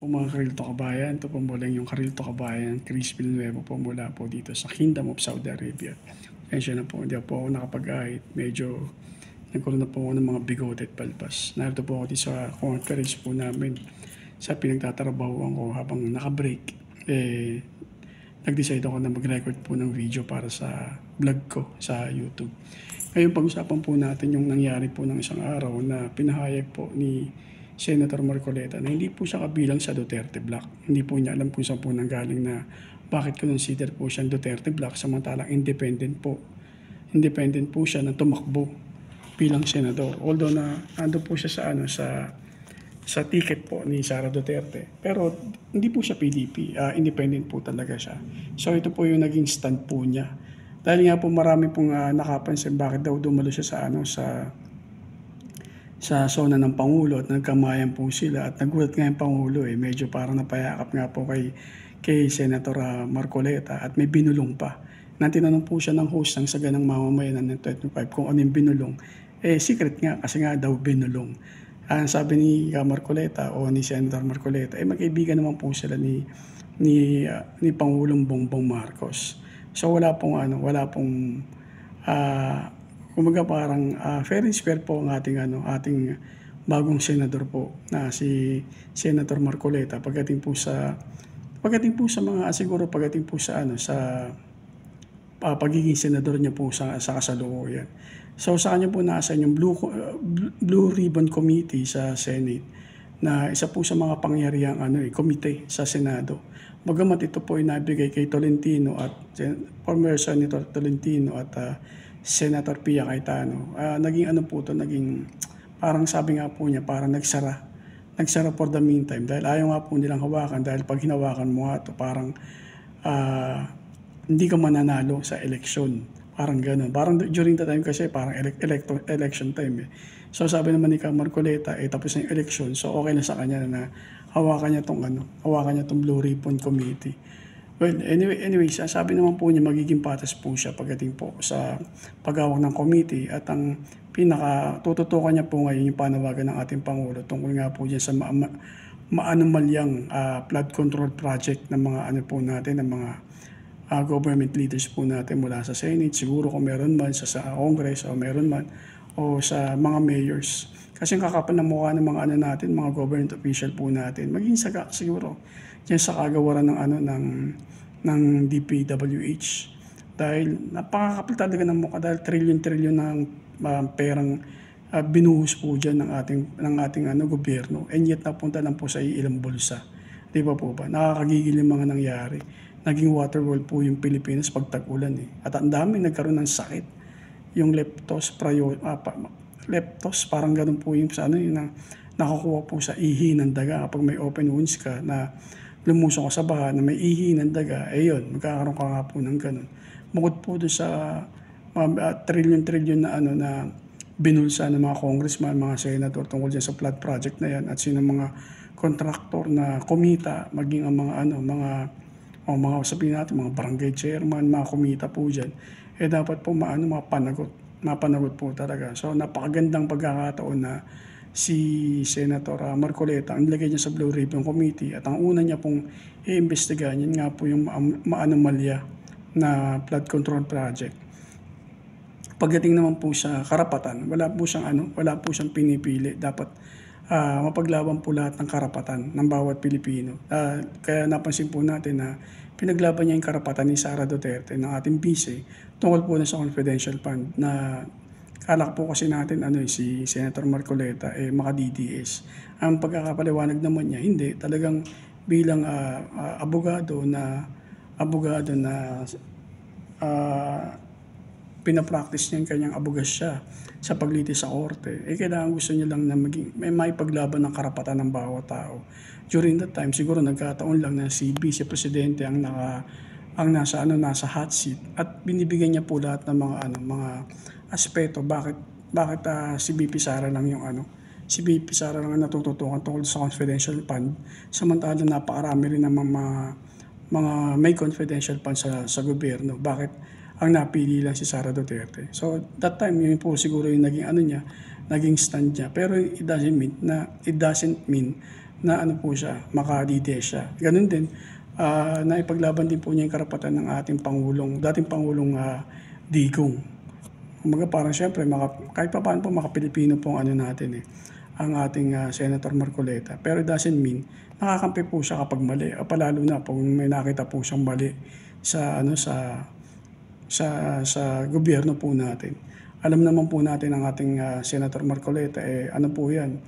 Po mga Karilto Kabayan, ito po mula yung Karilto Kabayan, Chris Villanueva po mula po dito sa Kingdom of Saudi Arabia. Kaya na po, hindi po ako nakapag-ahit. Medyo nagkaroon na po ako ng mga bigote at palpas. Narito po ako dito sa conference po namin sa pinagtatrabahoan ko habang nakabreak. Nag-decide ako na mag-record po ng video para sa vlog ko sa YouTube. Ngayon pag-usapan po natin yung nangyari po ng isang araw na pinahayag po ni Senator Marcoleta na hindi po siya kabilang sa Duterte Block. Hindi po niya alam kung saan po nanggaling na bakit consider po siyang Duterte Block samantalang independent po. Independent po siya na tumakbo bilang senador. Although na ando po siya sa ticket po ni Sara Duterte. Pero hindi po siya PDP, independent po talaga siya. So ito po yung naging stand po niya. Dahil nga po marami pong nakapansin bakit daw dumalo siya sa zona ng Pangulo at nagkamayan po sila at nagulat nga yung Pangulo medyo parang napayakap nga po kay Senator Marcoleta at may binulong pa. Tinanong po siya ng host ng Saganang Mamamayan ng 25 kung ano yung binulong. Secret nga kasi nga daw binulong. Sabi ni Marcoleta o ni Senator Marcoleta, magkaibigan naman po sila ni Pangulong Bongbong Marcos. So wala pong kumbaga parang fair and square po ang ating bagong senador po na si Senator Marcoleta pagdating po sa pagiging senador niya po sa kasalukuyan. So sa kanya po nasa yung Blue Ribbon Committee sa Senate na isa po sa mga pangyarihang komite sa Senado. Bagamat ito po ay nabigay kay Tolentino at former Senator Tolentino at Senator Pia Cayetano. Naging parang sabi nga po niya, parang nagsara for the meantime dahil ayaw nga po nilang hawakan dahil pag hinawakan mo nga ito parang hindi ka mananalo sa eleksyon. Parang gano'n. Parang during the time kasi parang election time So sabi naman ni Marcoleta, tapos na yung election, so okay na sa kanya na hawakan niya tong Blue Ribbon Committee. Well, anyway, sabi naman po niya magiging patas po siya pagdating po sa paghawak ng committee at ang tututukan niya po ngayon yung panawagan ng ating Pangulo tungkol nga po dyan sa maanomalyang flood control project ng mga ng mga government leaders po natin mula sa Senate, siguro kung meron man sa Congress o meron man o sa mga mayors. Kasi ang kakapal ng mukha ng mga mga government official po natin, maging siguro yan sa kagawaran ng DPWH. Dahil napakakapal talaga ng mukha dahil trillion ng perang binuhos po dyan ng ating gobyerno. And yet napunta lang po sa ilang bulsa. Di ba po ba? Nakakagigil yung mga nangyari. Naging water world po yung Pilipinas pag tag-ulan At ang dami nagkaroon ng sakit. Yung leptos, parang ganun po yung na nakakuha po sa ihi ng daga. Kapag may open wounds ka na lumusong ka sa baha na may ihi ng daga, yun, magkakaroon ka nga po ng ganun. Bukod po doon sa trillion na binulsa ng mga congressman, mga senator tungkol dyan sa flood project na yan at sino mga kontraktor na kumita, maging ang mga sabihin natin, mga barangay chairman, mga kumita po dyan, dapat po mapanagot po talaga. So napakagandang pagkakataon na si Senator Marcoleta ang nilagay niya sa Blue Ribbon Committee at ang una niya pong iimbestigahan yun nga po yung maanomalya na flood control project. Pagdating naman po sa karapatan, wala po siyang pinipili. Dapat mapaglaban po lahat ng karapatan ng bawat Pilipino. Kaya napansin po natin na pinaglaban niya yung karapatan ni Sara Duterte ng ating vice tungkol po na sa confidential fund na kala po kasi natin si Senator Marcoleta maka-DDS. Ang pagkakapaliwanag naman niya, hindi. Talagang bilang abogado na pinapractice niya yung kanyang abogasya sa paglitis sa korte, kailangan gusto niya lang na may paglaban ng karapatan ng bawat tao. During that time, siguro nagkataon lang na si Vice Presidente ang nasa hot seat at binibigyan niya po lahat ng mga aspeto bakit si VP Sara lang si VP Sara lang ang natututukan tungkol sa confidential fund samantalang napakarami rin ng mga may confidential fund sa gobyerno. Bakit ang napili lang si Sara Duterte? So that time yun po siguro yung naging stand niya. Pero it doesn't mean na ano po siya, makadides siya. Ganun din, naipaglaban din po niya yung karapatan ng ating dating Pangulong Digong. Kumbaga parang siyempre, kahit pa paano po maka-Pilipino po ang ano natin ang ating Senator Marcoleta. Pero it doesn't mean nakakampi po siya kapag mali. Palalo na pag may nakita po siyang mali sa gobyerno po natin. Alam naman po natin ang ating Senator Marcoleta, ano po yan,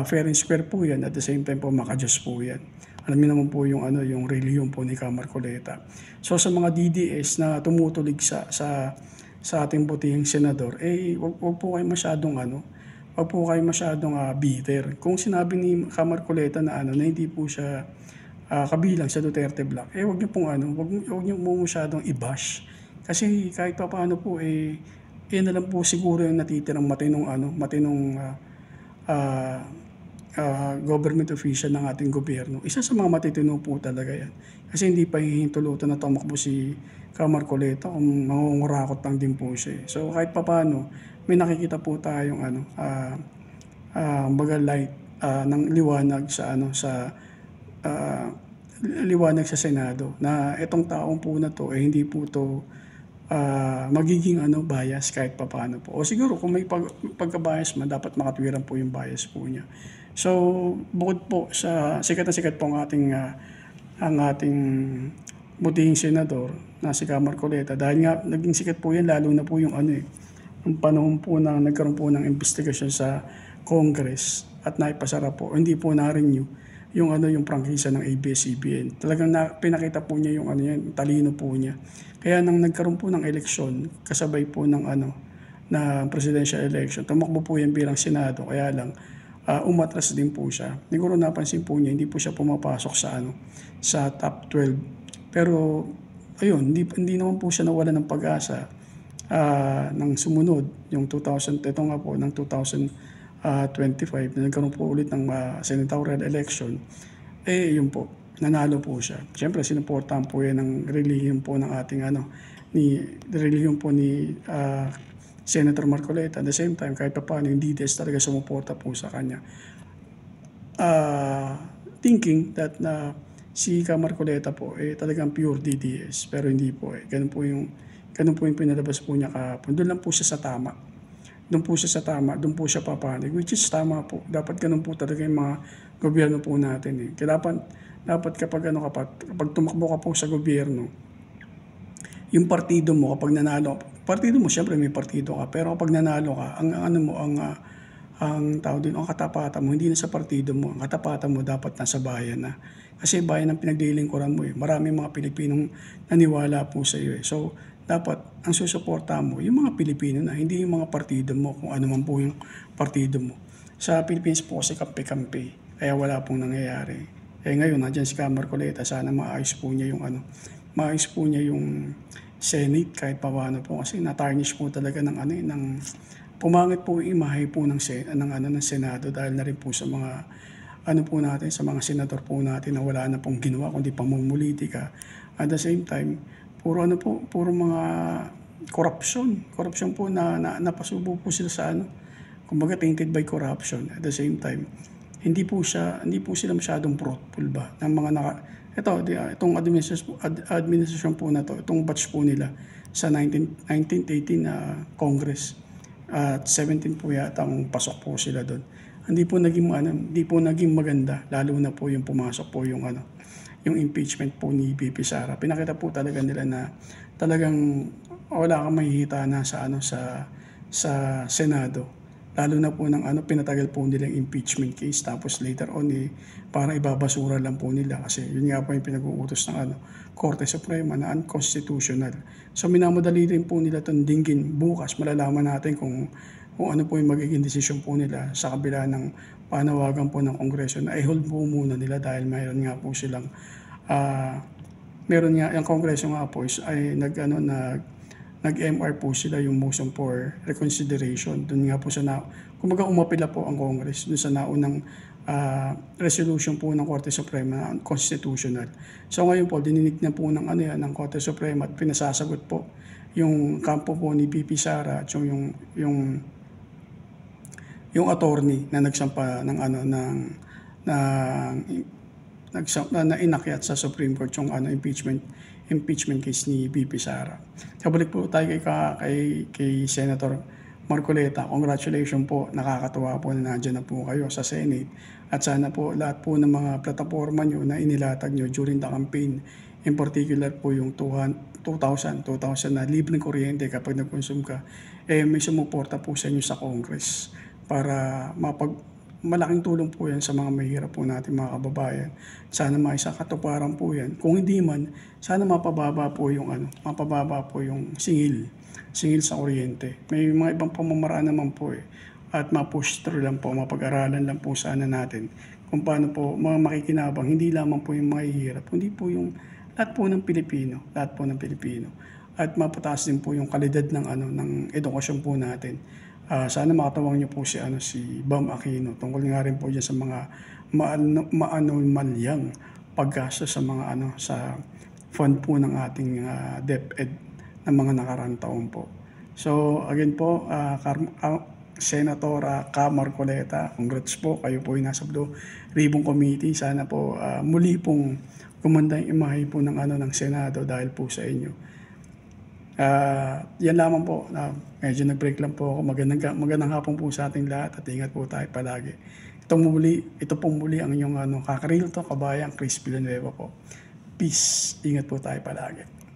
fair and square po yan, at the same time po makajust po yan. Alam niyo naman po yung relihiyon po ni Ka Marcoleta. So sa mga DDS na tumutulig sa ating butihing senador, wag po kayo masyadong bitter. Kung sinabi ni Ka Marcoleta na hindi po siya kabilang sa Duterte Block, wag niyo po masyadong i-bash. Kasi kahit pa paano po yan na lang po siguro yung natitirang matinong government official ng ating gobyerno. Isa sa mga matitino po talaga yan. Kasi hindi pa hihintulutan na tumakbo si Ka Marcoleta kung mangungurakot lang din po siya. So kahit pa paano, may nakikita po tayong light ng liwanag liwanag sa Senado na itong taong po na to hindi po to magiging bias kahit papaano po. O siguro kung may pagka-bias man, dapat makatwiran po yung bias po niya. So bukod po sa sikat na sikat po ang ating butihing senador na si Ka Marcoleta, dahil nga naging sikat po yan lalo na po yung yung panahon po na nagkaroon po ng investigasyon sa Congress at naipasara po, hindi po na-renew yung prangkisa ng ABS-CBN. Talagang pinakita po niya yung talino po niya. Kaya nang nagkaroon po ng eleksyon, kasabay po ng na presidential election, tumakbo po yan bilang Senado, kaya lang umatras din po siya. Siguro napansin po niya, hindi po siya pumapasok sa top 12. Pero ayun, hindi naman po siya nawala ng pag-asa ng sumunod, yung 2000, ito nga po, ng 2025, na nagkaroon po ulit ng senatorial election, yun po, nanalo po siya. Siyempre, sinuportahan po yan ng relihiyon po ng ating relihiyon po ni Senator Marcoleta. At the same time, kahit pa paano, yung DDS talaga sumuporta po sa kanya. Thinking that si Ka Marcoleta po talagang pure DDS, pero hindi po ganun po yung pinalabas po niya kahapon. Doon lang po siya sa tama. Doon po siya papanig, which is tama po. Dapat ganun po talaga yung mga gobyerno po natin. Kaya dapat kapag tumakbo ka po sa gobyerno, yung partido mo kapag nanalo, partido mo syempre may partido ka, pero kapag nanalo ka, ang tawag din, ang katapatan mo, hindi na sa partido mo, ang katapatan mo dapat nasa bayan na. Kasi bayan ang pinaglilingkuran mo. Maraming mga Pilipinong naniwala po sa iyo. So, dapat ang susuporta mo yung mga Pilipino na, hindi yung mga partido mo, kung ano man po yung partido mo. Sa Philippines po kasi kampi-kampi, kaya wala pong nangyayari. Ngayon, nandiyan si Ka Marcoleta, sana maayos po niya yung Senate kahit paano po, kasi na-tarnish po talaga ng pumangit po yung imahe po ng Senado dahil na rin po sa mga po natin, sa mga senador po natin na wala na pong ginawa kundi pamumulitika. At the same time, puro mga corruption po na napasubo po sila sa kumbaga tainted by corruption. At the same time, hindi po sila masyadong fruitful ba ng mga itong administrasyon po na to, itong batch po nila sa 1918 na Congress at 17 po yata ang pasok po sila doon. Hindi po naging maganda, lalo na po yung pumasok po yung impeachment po ni VP Sara. Pinakita po talaga nila na talagang wala kang mahihita na sa Senado. Lalo na po pinatagal po nila yung impeachment case, tapos later on parang ibabasura lang po nila kasi yun nga po yung pinag-uutos ng Korte Suprema na unconstitutional. So minamadali rin po nila itong dinggin. Bukas malalaman natin kung ano po yung magiging desisyon po nila sa kabila ng panawagan po ng Kongreso na i-hold po muna nila dahil mayroon nga po silang yung Kongreso nga po ay nag-MR po sila yung motion for reconsideration. Doon nga po kumbaga umapila po ang Congress doon sa naunang resolution po ng Korte Suprema na constitutional. So ngayon po dininig na po ng Korte Suprema at pinasasagot po yung kampo po ni VP Sara at yung attorney na nagsampa ng na inakyat sa Supreme Court yung impeachment case ni VP Sara. Kabalik po tayo kay Senator Marcoleta. Congratulations po, nakakatuwa po na nandiyan na po kayo sa Senate, at sana po lahat po ng mga plataforma nyo na inilatag nyo during the campaign, in particular po yung 2,000 na libreng kuryente kapag nag-consume ka, may sumuporta po sa inyo sa Congress para malaking tulong po yan sa mga mahirap po natin mga kababayan. Sana maisakatuparan po yan. Kung hindi man, sana mapababa po yung singil sa kuryente. May mga ibang pamamaraan naman po at ma-push through lang po, mapag-aralan lang po sana natin kung paano po mga makikinabang, hindi lamang po yung mahihirap, hindi po yung lahat po ng Pilipino. At mapataas din po yung kalidad ng edukasyon po natin. Sana makatawang niyo po si Bam Aquino tungkol nga rin po dyan sa mga maanomalyang paggastos sa mga sa fund po ng ating DepEd ng mga nakaraang taon po. So again po, Senator Ka Marcoleta, congrats po, kayo po yung nasa Blue Ribbon Committee. Sana po muli pong gumanda yung imahe po ng Senado dahil po sa inyo. Yan lamang po. Medyo nag-break lang po ako. Magandang hapon po sa ating lahat at ingat po tayo palagi. Ito pong muli ang inyong Kakareal Talk, kabayang Chris Villanueva po. Peace. Ingat po tayo palagi.